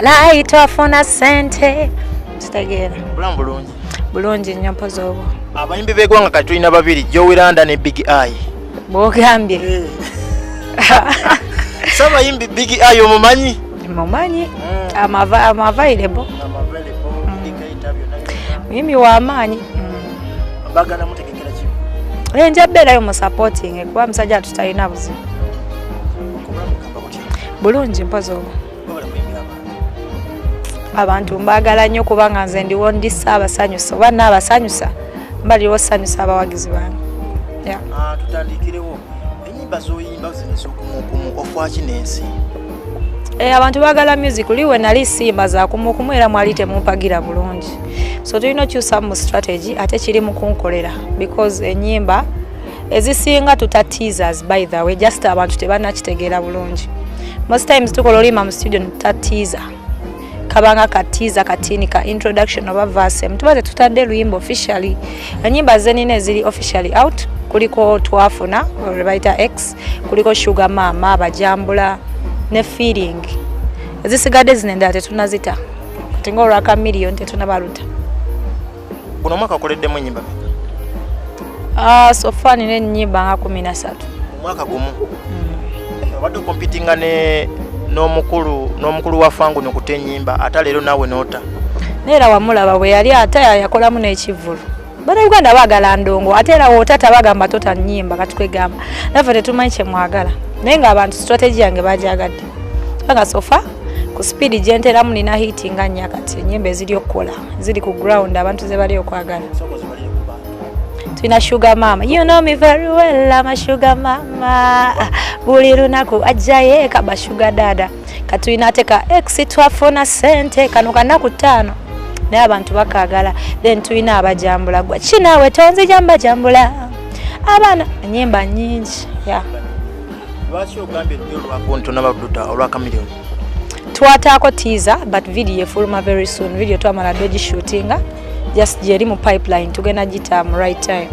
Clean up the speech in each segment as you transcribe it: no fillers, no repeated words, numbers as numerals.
Light wafuna sente kitegeera bulungi bulungi nnyo mpozi obwo. Abayimbi b'eggwanga kati tulina babiri, Jowy Landa ne Big Eye. Bwogambye Sabayimbi Big Eye omumanyi? Mumanyi available muyimbi w'amaanyi. Bagana mutegekera ki? Nja beerayo mu supporting kuba musajja tutalina buzibu. Bulungi mpozi obwo. Abantu mbagala nnyo kubanga nze ndiwo ndi Ssaabasanyusa oba Nnaabasanyusa mbaliwo sanyusa abawagizi bange. Tutandikirewo ennyimba z'oyimba zino ez'okumukumu ofa kinensi. Abantu bagala music liwe nali simba za kumukumu era mwali temumpagira bulungi. So tulina okyusa mu strategy ate kiri mu kunkolera because ennyimba ezisinga tuta teasers by the way just abantu tebannakitegeera bulungi. Most times tukola olima mu studio tuta teaser. Kabanga ka teaser katini ka introduction oba verse mtubaze tutadde luyimbo officially. Ennyimba zenine eziri officially out kuliko twafuna Rebaita X kuliko Sugar Mama abajambula ne feeling ezisigadde zinenda tetunazita kutinga olwaka million tetunabaluta. Kuno mwaka koleddemu ennyimba so far nine ennyimba nga 13 mwaka gumu. Obadde competinga ne n'omukulu wa fangu nokuta ennyimba ate leero naawe noota. Neera wamulaba bwe yali ate yakolamu n'ekivulu. Bana Uganda baagala ndongo ate era wootata bagamba tota nnyimba katukwegamba naffe tetumanyi kye mwagala naye ng'abantu strategy yange baajagadde nga sofa ku speed gye nteramu nina hiti nga nnya kati ennyimba eziri okukola ziri ku ground abantu ze bali okwagala. Tulina Sugar Mama, you know me very well, I'm a Sugar Mama. Buli lunaku ajjayo eka ba Sugar Dada. Katulina teka X twafuna sente kano kanaku 5 naye abantu bakaagala. Then tulina abajambula gwa kinaawe tonzijamba jambula abaana ennyimba nnyingi. Lwaki ogambye olwakuntu n'abaduta olwaka million? Twataako teaser but video efuluma very soon. Video twamala dogishootinga just jeri mu pipeline tugenda gita mu right time.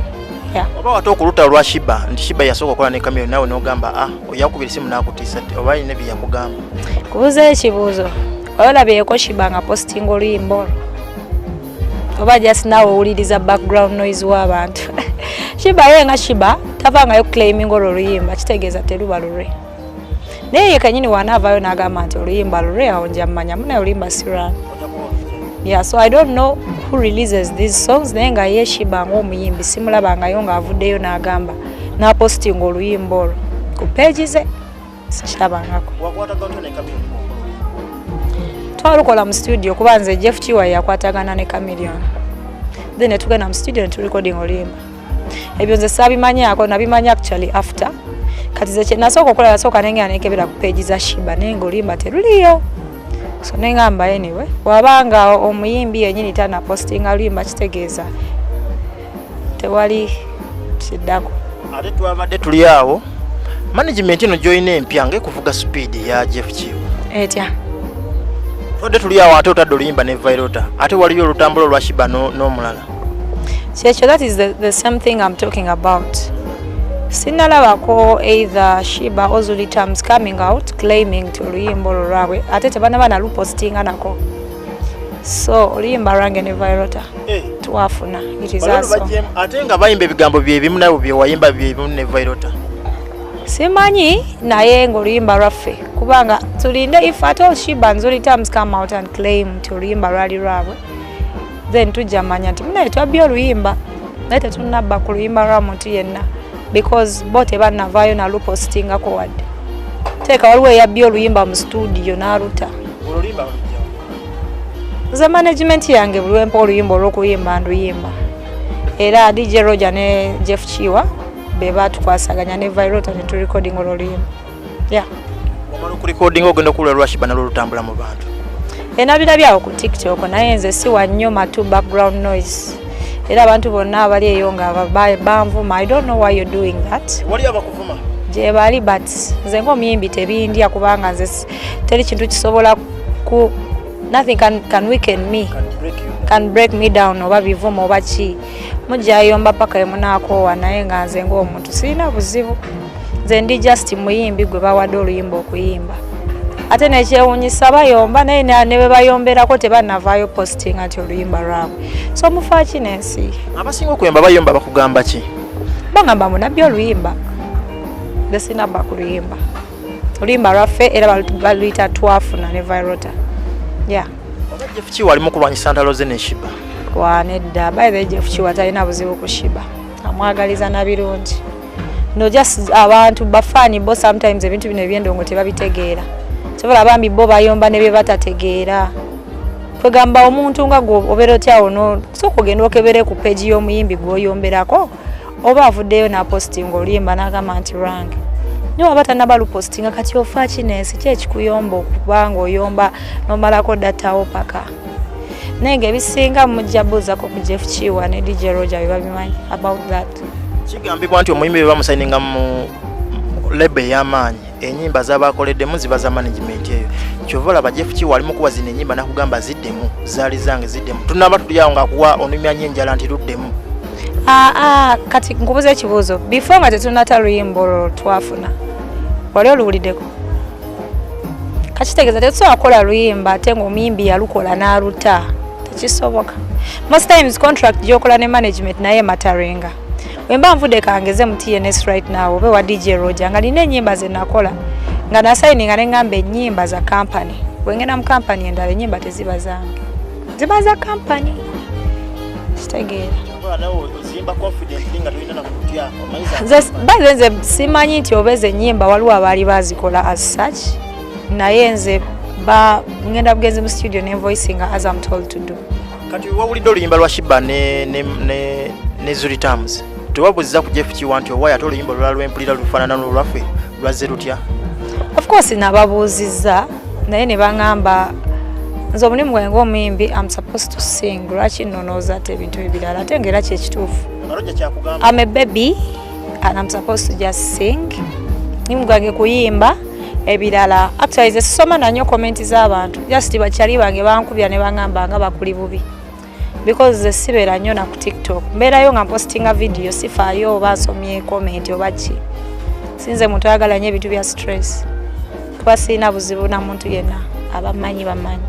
Oba wate okuluta lwa Sheebah nti Sheebah yasooka okukola ne kamera nawe n'ogamba oyakubira esimu n'akutiisa oba alina bye yakugamba? Kubuuza ekibuuzo olabyeko Sheebah nga posting oluyimbo oba just nawe owuliriza background noise w'abantu? Sheebah ye nga Sheebah tavangayo claiming oluyimba kitegeeza teruba lulwe naye ye kenyini wanaavaayo n'agamba nti oluyimba lulwe awo nja mmanya munaye oluyimba sirwana. So I don't know who releases these songs naye nga ye Sheebah ng'omuyimbi simulabangayo ng'avuddeyo n'agamba n'aposting oluyimba olwo ku page ze sikirabangako. Twalukola mu studio kuba nze Jeff Kiwa yakwatagana ne Chameleon then netugenda mu studio neturecording oluyimba. Ebyo nze saabimanyako nabimanya actually after kati ze kye nasooka okukola yasooka nengera nekebera ku page za Sheebah naye ng'oluyimba teruliyo. So nengamba anyway wabanga omuyimbi yennyini tana posting aluyimba kitegeeza tewali kiddako. Ate twabadde tuli awo management eno joyina empya ng'ekuvuga speed ya Jeff Kiwa etya twabadde tuli awo ate otadde oluyimba ne Vairota ate waliyo olutambulo lwa Sheebah n'omulala. Kyekyo that is the same thing I'm talking about. Sinalabako either Sheebah or Zuli Terms coming out claiming to oluyimba olwabwe ate tebanaba nalupostinga nako. So oluyimba lwange ne Vairota twafuna it is us. Ate nga bayimba ebigambo byebimu nawe bye wayimba byebimu ne Vairota? Simanyi naye ng'oluyimba lwaffe kubanga tulinde if at all Sheebah and Zuli Terms come out and claim to oluyimba lwali lwabwe then tujja manya nti munaye twabbye oluyimba naye tetunabba ku luyimba lwa muntu yenna because bo tebannavaayo nalupostingako wadde. Teeka waliwo eyabbye oluyimba mu studio n'aluta. Nze management yange buli lwempa oluyimba olw'okuyimba nduyimba era DJ Roger ne Jeff Kiwa be batukwasaganya ne Vairota ne turecording oluyimba. Wamala okurecording ogenda okulwa lwa Sheebah nalwo lutambula mu bantu? Nabirabyawo ku TikTok naye nze siwa nnyo matu background noise era abantu bonna abali eyo nga banvuma. I don't know why you're doing that. Wali abakuvuma? Gye bali but nze ng'omuyimbi tebindya kubanga nze teri kintu kisobola ku nothing can weaken me, can break me down oba bivuma oba ki. Mujjayomba paka emunaakoowa naye nga nze ng'omuntu sirina buzibu. Nze ndi just muyimbi gwe bawadde oluyimba okuyimba. ate nekyewunyisa bayomba naye ne bwe bayomberako tebanavaayo posting ati oluyimba lwabwe. So mufa kinensi. Abasinga okuyomba bayomba bakugamba ki? Bangamba munabbi oluyimba. Desinaba ku luyimba. Oluyimba lwaffe era baluyita twafuna ne virota. Yeah. Jeff Kiwa ali mu kulwanyisa ntalo ze ne Sheebah. Nedda. By the way, Jeff Kiwa talina buzibu ku Sheebah. Amwagaliza na birungi. No just abantu bafani bo sometimes ebintu bino ebyendongo tebabitegeera. Sobola abambi bo bayomba ne bye batategeera. Kwegamba omuntu nga go obero tyawo no so kugenda okebere ku page y'omuyimbi gwoyomberako oba avuddeyo na posting oluyimba n'agamba nti rank. Nyo abata nabalu posting kati ofa kinensi kyekikuyomba okubanga oyomba nomalako data opaka. Nenge bisinga mujabuza ko ku Jeff Kiwa ne DJ Roger bibabimanyi about that. Kigambibwa nti omuyimbi bwe bamusayininga mu label y'amaanyi enyimba z'abakoleddemu ziba za management eyo. Kyovola ba Jeff Kiwa ali mu kuwa zino enyimba nakugamba ziddemu zaali zange ziddemu. Tunaba tuliyawo nga kuwa onumya nyenjala nti luddemu. Kati nkubuza ekibuuzo before nga tetunata luyimbo twafuna wali oluwuliddeko kakitegeeza tetusobola kukola luyimba ate ng'omuyimbi yalukola n'aluta tekisoboka. Most times contract gyokola ne management naye matarenga wemba nvudde kangeze mu TNS right now obe wa DJ Roger nga nina ennyimba ze nakola nga nasayininga ne ngamba ennyimba za company wengenda mu company endala ennyimba teziba zange ziba za company kitegeera. Nze simanyi nti obeze ennyimba waliwo abaali bazikola as such naye nze ngenda bugenzi mu studio ne voicinga as I'm told to do. Kati wawulidde oluyimba lwa Sheebah ne Zuri Terms tewabuziza ku Jeff Kiwa nti owaye ate oluyimba olulala lw'empulira lufaanana n'olwaffe lwazze lutya? Of course nababuuzizza naye ne baŋŋamba nze omulimu gwange ng'omuyimbi I'm supposed to sing lwaki nnonooza ate ebintu ebirala ate ng'era kyekituufu. I'm a baby and I'm supposed to just sing. Omulimu gwange kuyimba ebirala. Actually ze sisoma na nnyo komenti z'abantu just bakyali bange bankubya ne baŋŋamba nga bakuli bubi because ze sibeera nnyo na ku TikTok mbeerayo nga mpostinga video sifaayo oba nsomye comment oba ki. Sinze muntu ayagala nnyo ebintu bya stress kuba sirina buzibu na muntu yenna abamanyi bamanyi.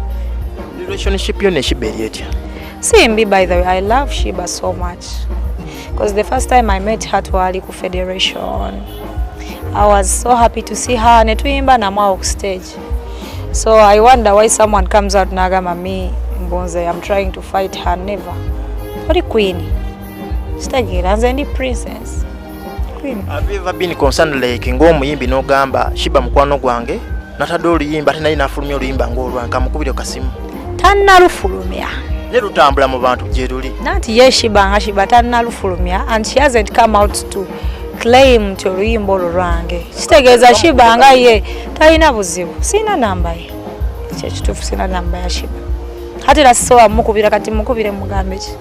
Relationship yo ne Sheebah eri etya? Simbi, by the way, I love Sheebah so much because the first time I met her twali ku Federation I was so happy to see her ne tuyimba na mwa stage. So I wonder why someone comes out nagamba me mbonze I'm trying to fight her. Never. What a queen. Stagira nze ndi princess. Queen. Have you ever been concerned like ng'omuyimbi n'ogamba Sheebah mukwano gwange natadde oluyimba ate naye nafulumya oluyimba ng'olwanka mukubire kasimu? Tannalufulumya. Ne lutambula mu bantu gye luli. Nanti ye Sheebah tannalufulumya and she hasn't come out to claim to oluyimba olwo lwange. Kitegeeza Sheebah nga ye talina buzibu. Sina namba ye. Kyekituufu sina namba ya Sheebah. Ate era sisobola mukubira kati mukubire mugambe ki?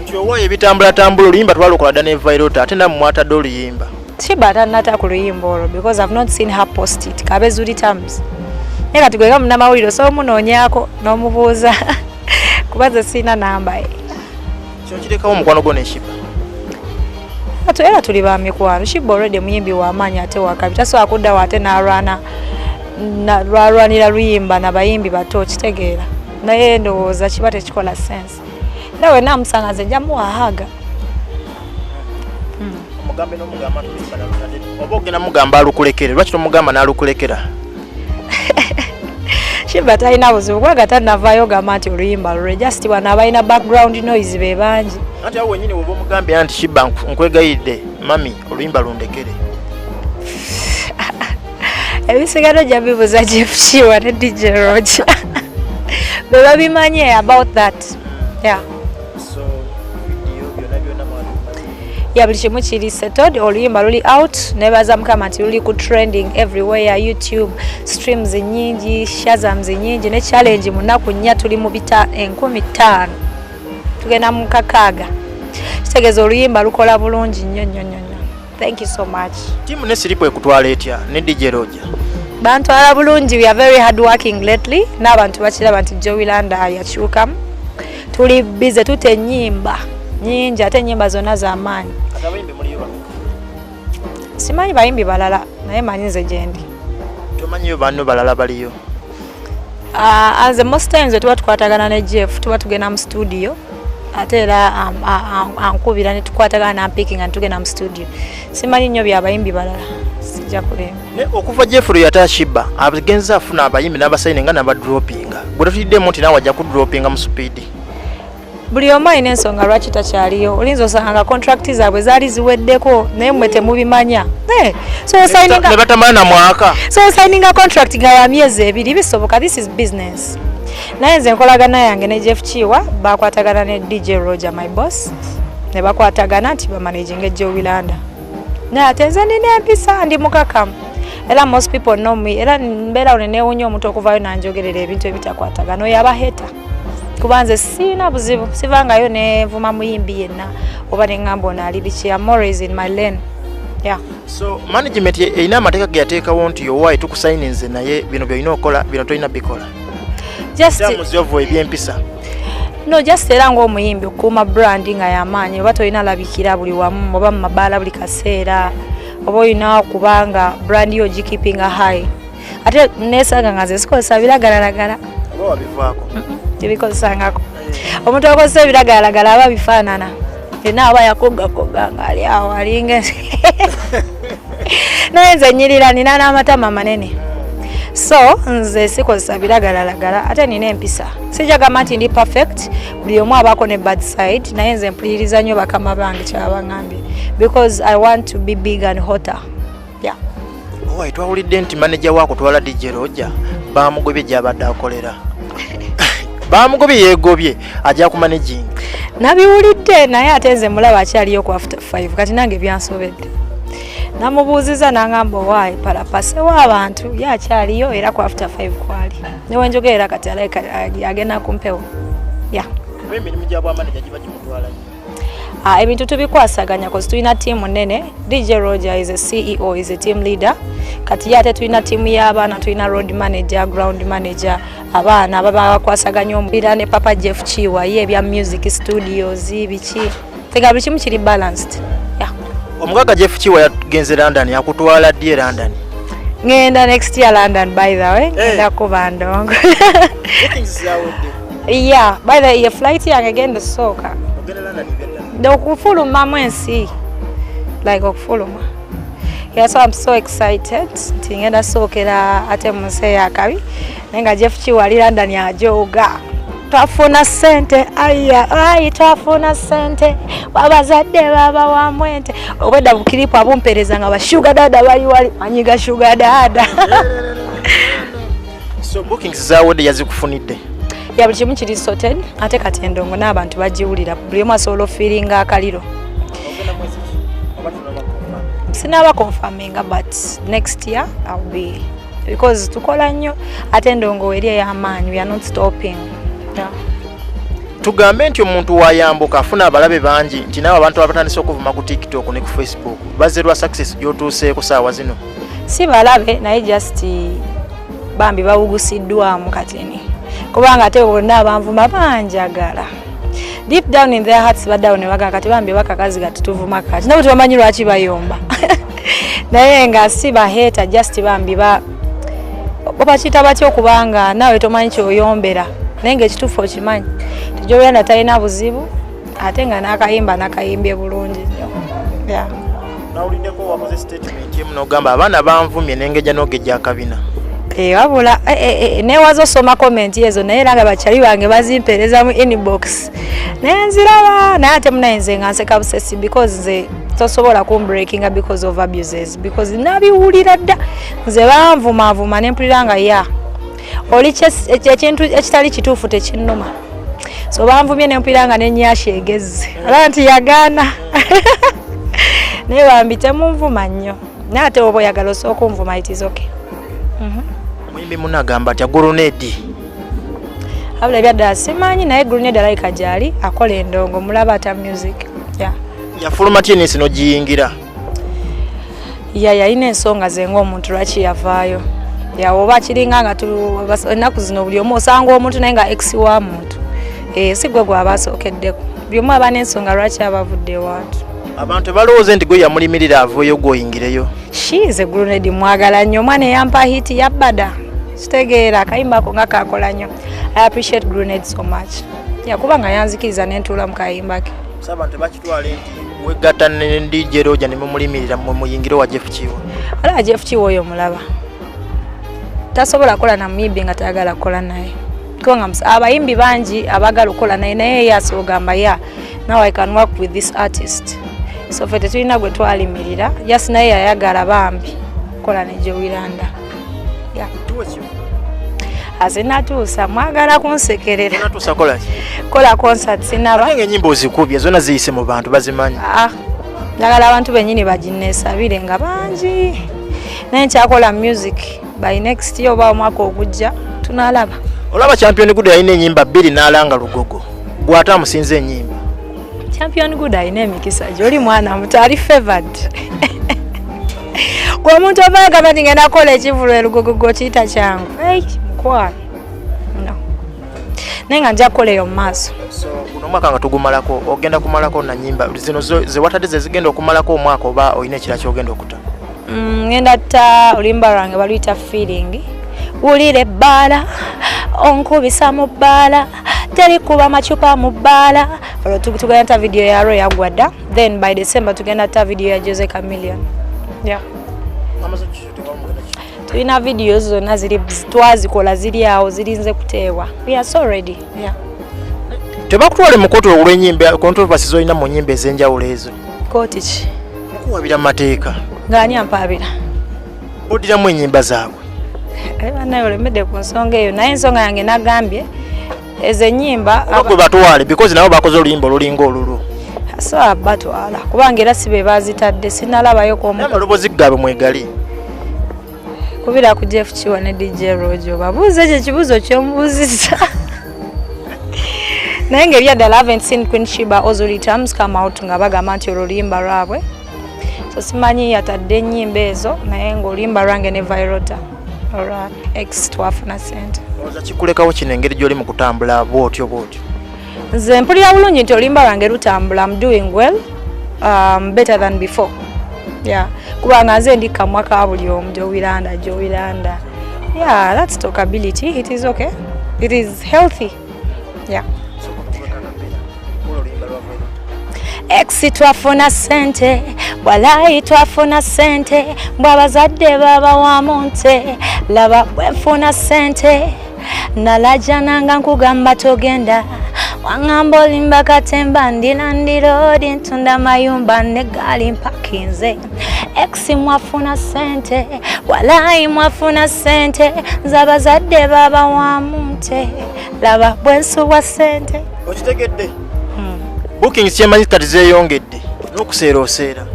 Nti owaye ebitambula oluyimba twalukola dda ne Virota ate nammwe mwatadde oluyimba. Sheebah tannata ku luyimba olwo because I've not seen her post it. Kabe Zuri Terms. Naye kati gwega munnamawulire osobola omunoonyaako n'omubuuza kuba ze sina namba ye. Kyo kirekawo omukwano gwo ne Sheebah? Ate era tuli ba mikwano. Sheebah already muyimbi w'amaanyi ate wakabi tasobola kuddawo ate n'alwanira luyimba n'abayimbi bato kitegeera. Naye ndowooza kiba tekikola sense. Era we namusanga nze nja muwahaga. Omugambe n'omugamba tuluyimba nalutadde oba ogenda mugamba alukulekere lwaki tomugamba n'alukulekera? Sheebah talina buzibu kubanga tannavaayo gamba nti oluyimba lulwe just bano abalina background noise be bangi. Anti awo wennyini woba omugambye nti Sheebah nkwegayidde mami oluyimba lundekere. Ebisigalo ojja bibuuza Jeff Kiwa ne DJ Roger. Be babimanye about that. Yeah. So video byonna ya buli kimu kiri settled. Oluyimba luli out nebaza mukama nti luli ku trending everywhere. YouTube streams nyingi, shazams nyingi ne challenge munaku nnya tuli mu bita 15 tugenda mu kakaaga. Kitegeeza oluyimba lukola bulungi nnyo. Thank you so much. Timu ne siripo ekutwala etya ne DJ Roger? Bantwala bulungi. We are very hard working lately. N'abantu bakiraba nti Jowy Landa yakyukamu. Tuli busy tute ennyimba nyingi ate ennyimba zonna z'amaanyi. Abayimbi muliyo bano? Simanyi bayimbi balala naye manyi nze gye ndi. Tomanyiyo banno balala baliyo? As the most times tuba tukwatagana ne Jeff tuba tugenda mu studio ate era ankubira ne tukwatagana na picking and tugenda mu studio simanyi nnyo byabayimbi balala sijja kulemba ne okuva Jeff yata Sheebah abagenza afuna abayimbi n'abasayini nga naba droppinga bwe tutidde monti nawe ajja ku droppinga mu speed buli omu alina ensonga lwaki takyaliyo olinza osanga nga contract zaabwe zaali ziweddeko naye mmwe temubimanya ne batamala na mwaka so signinga contract nga ya myezi ebiri bisoboka. This is business. Naye nze nkolagana yange ne Jeff Kiwa bakwatagana ne DJ Roger my boss ne bakwatagana nti bamanaging Jowy Landa naye ate nze nina empisa ndi mukakamu era most people know me era mbeera neewunya omuntu okuvayo nanjogerera ebintu ebitakwatagana oyo abaheta kubanze sina buzibu sivangayo nevuma muyimbi yenna oba neŋŋamba ono ali biki I'm always in my lane. Yeah. So management erina amateeka ge yateekawo nti owaayi tukusayinize naye bino byolina okola bino tolina bikola muzovu ebyempisa no just era ng'omuyimbi okukuuma brand nga yamaanyi oba tolina labikira buli wamu oba mu mabaala buli kaseera oba olina okubanga brand yo gikeepinga high ate neesanga nga nze sikozesa biragalalagala oba wabivaako tibikozesangako omuntu akozesa ebiragalalagala aba bifaanana yenna aba yakoggakoga nga ali awo alinga naye nze nnyirira nina n'amatama manene so nze sikozesa biragalalagala ate nina empisa sijagamba nti ndi perfect buli omu abaako ne bad side naye nze mpuliriza nnyo bakama bange kyabaŋŋambye because I want to be big and hotter. Yeah. Owaayi twawulidde nti manager waako twala DJ Roger baamugobye gy'abadde akolera baamugobye yeegobye ajja ku managing nabiwulidde naye ate nze mulaba akyaliyo ku after 5 kati nange byansobedde namubuuziza n'angamba owaayi palapasewo abantu ye akyaliyo era ku after 5 kwali newenjogerera kati agenda kumpewo emirimu gyabwa manager giba gimutwala ebintu tubikwasaganya kozi tulina tiimu nene. DJ Roger is a CEO, is a team leader. Kati yate tulina tiimu y'abaana, tulina road manager, ground manager, abaana baba bakwasaganya omubira ne Papa Jeff Kiwa ye ebya music studios biki tega buli kimu kiri balanced. Omugaga Jeff Kiwa yagenze London yakutwala ddi London? Ngenda next year London by the way. Ngenda kuba ndongo. Yeah, by the way flight yange agenda soka. Okufuluma mwensi like okufuluma. Yeah, so I'm so excited. Tingenda sookera ate munsi yakabi nenga Jeff Kiwa ali London yajoga twafuna sente ayi twafuna sente babazadde baba wa mwente obwedda bukiripo abumpereza nga bashuga dada bali wali anyiga sugar dada. So bookings zawe yazikufunidde ya buli kimu kiri sorted ate kati endongo n'abantu bagiwulira buli omu asobola ofiringa akaliro. Sinaba confirming but next year I'll be because tukola nnyo ate endongo eri ey'amaanyi we are not stopping. Yeah. Tugambe nti omuntu wayambuka afuna abalabe bangi nti nawe abantu abatandise okuvuma ku TikTok ne ku Facebook bazerwa success gyotuuseeko saawa zino. Si balabe naye just bambi bawugusiddwamu katini kubanga ate bonna abanvuma banjagala deep down in their hearts baddawo ne baga kati bambi bakakazi gatutuvuma kati nabo tebamanyi lwaki bayomba naye nga si baheta just bambi bakita batyo kubanga nawe tomanyi kyoyombera naye ng'ekituufu okimanyi Jowy Landa talina buzibu ate nga n'akayimbye bulungi nnyo. Yeah. Nawuliddeko wakoze statement emu n'ogamba abaana banvumye n'engejja n'ogejja akabina. Wabula newaza osoma comment ezo naye era nga bakyali bange bazimpereza mu inbox naye nziraba naye ate munaye nze nga nseka busesi because nze tosobola kumbreakinga because of abuses because nabiwulira dda nze banvumavuma ne mpulira nga oli ekintu ekitali kituufu tekinnuma so banvumye ne mpulira nga n'ennyashi egezze ala nti yagaana naye bambi temunvuma nnyo naye ate oba oyagala osooka onvuma it is okay. Muyimbi munagamba ati grenade. Abula byadda simanyi naye grenade like ajali akola endongo mulaba ata music. Yeah. Yafuluma tieni sino giyingira. Ine ensonga zenga omuntu lwaki yavaayo. Oba kiringa nga ennaku zino buli omu osanga omuntu naye nga ex wa muntu. Si gwe gwabasookeddeko. Buli omu aba n'ensonga lwaki abavudde watu. Abantu balowooza nti gwe yamulimirira avaayo goyingireyo. She is a grenade mwagala nnyo omwana eyampa hiti yabbada. Kitegeera akayimba ko nga kakola nnyo. I appreciate Grenade so much. Yakubanga yanzikiriza n'entuula mu kayimba ke. Abantu bakitwala nti wegatta ne DJ Roger ne mumulimirira mu muyingiro wa Jeff Kiwa. Ala Jeff Kiwa oyo mulaba. Tasobola kola na muyimbi nga tayagala kola naye. Kubanga abayimbi bangi abagala kola naye yasogamba ya. Now I can work with this artist. So fete tulina gwe twalimirira. Yes naye yayagala bambi kola ne Jowy Landa. Yeah. Azinatuusa mwagala kunsekerera. Natuusa kola ki? Kola concert sinaba. Nange nyimbo zikubye zona ziyise mu bantu bazimanyi. Njagala abantu bennyini baginneesabire nga bangi. Naye nkyakola music by next year oba omwaka ogujja tunalaba. Olaba Champion Good alina ennyimba 2 n'alanga lugogo. Gw'ate amusinze ennyimba. Champion Good alina emikisa gy'oli mwana muto ali favored. Gwe omuntu obaaga bati ngenda kola ekivulu lugogo kiyita kyangu. Mukwana. No. Naye nga nja kukola eyo mu maaso. So guno omwaka nga tugumalako ogenda kumalako na nyimba zino ze watadde ze zigenda okumalako omwaka oba olina ekira kyogenda okuta? Ngenda ta oluyimba lwange baluyita feeling. Wulire ebbaala onkubisa mu bbaala teri kuba macupa mu bbaala. Olwo tugenda ta video ya Roy Agwada. Then by December tugenda ta video ya Jose Chameleon. Yeah. Tulina videos zonna ziri twazikola ziri awo zirinze kuteebwa. We are so ready. Yeah. Tebakutwale mu kkooti olw'ennyimba controversy zolina mu nnyimba ez'enjawulo ezo. Kooti ki? Okuwabira mu mateeka. Ng'ani ampaabira? Oddiramu ennyimba zaabwe. Naye Alemedeko ku nsonga eyo naye ensonga yange nagambye ezo ennyimba gwe batwale because nabo bakoze oluyimba olulinga olulwo. So batwala kubanga era sibe bazitadde sinalabayo ko amalobozi gaabwe mwegali. Kubira ku Jeff Kiwa ne DJ Rojo babuuze ekyo kibuuzo ky'omubuuzizza. Naye ngeri yaddala haven't seen Queen Sheebah Ozuri terms come out nga bagamba nti oluyimba lwabwe. So simanyi yatadde ennyimba ezo naye ng'oluyimba lwange ne Virota. Alright, X twafuna sente. Oza kikulekawo kino engeri gy'oli mu kutambula bw'otyo. Nze mpulira bulungi nti oluyimba lwange lutambula. I'm doing well, better than before. Yeah, kubanga nze ndi kamwa ka buli omu Jowy Landa. Yeah, that's talkability. It is okay. It is healthy. Yeah. X twafuna sente, walayi twafuna sente, mbwabazadde baba wamonte, laba bwenfuna sente, nalajana nkugamba togenda, wangamba olimba katemba ndilandiro ntunda mayumba negali mpakinze. X mwafuna sente, walayi mwafuna sente, nzabazadde baba wamonte, laba bwensuwa sente. Okitegedde? Bookings kyemanyi kati zeeyongedde n'okuseerooseera.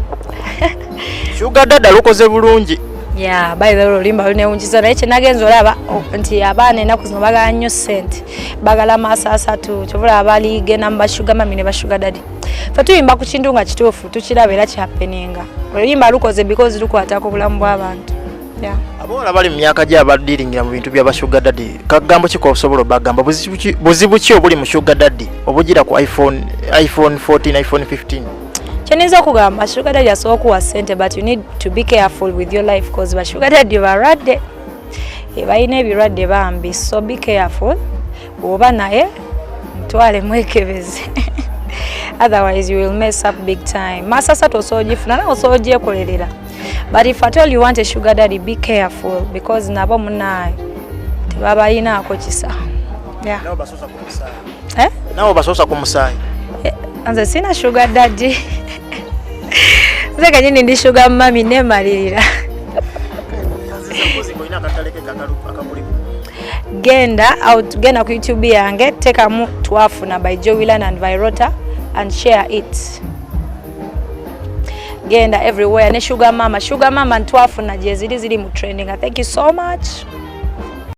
Sugar Dada lukoze bulungi. Yeah, by the way olimba lunewungiza naye kyenagenza olaba nti abaana ennaku zino bagala nnyo ssente. Bagala maaso asatu kyovula abaliige namba Sugar Mami ne ba Sugar Daddy. Fe tuyimba ku kintu nga kituufu tukiraba era kyappeninga. Oluyimba lukoze because lukwata ku bulamu bw'abantu. Yeah. Abawala bali mu myaka gye abadiringira mu bintu by'aba Sugar Daddy. Kagambo ki kosobola bagamba buzibu ki obuli mu Sugar Daddy obugira ku iPhone 14, iPhone 15? Kyeniza okugamba Sugar Daddy asobola okuwa ssente but you need to be careful with your life because ba Sugar Daddy balwadde. Balina ebirwadde bambi so be careful. Oba naye mutwale mwekebeze. Otherwise you will mess up big time. Masasa tosojifuna na osojyekolerera. But if at all you want a Sugar Daddy, be careful because nabo munaye tebabayinaako kisa. Yeah. Nabo basosa ku musaayi. Nabo basosa ku musaayi. Nze sina Sugar Daddy. Nze kanyini ndi Sugar Mami nemalirira. Genda ku YouTube yange tekamu twafuna by Jowy Landa and Virota and share it. Genda everywhere ne Sugar Mama ntwafuna je ziri mu trending. Thank you so much.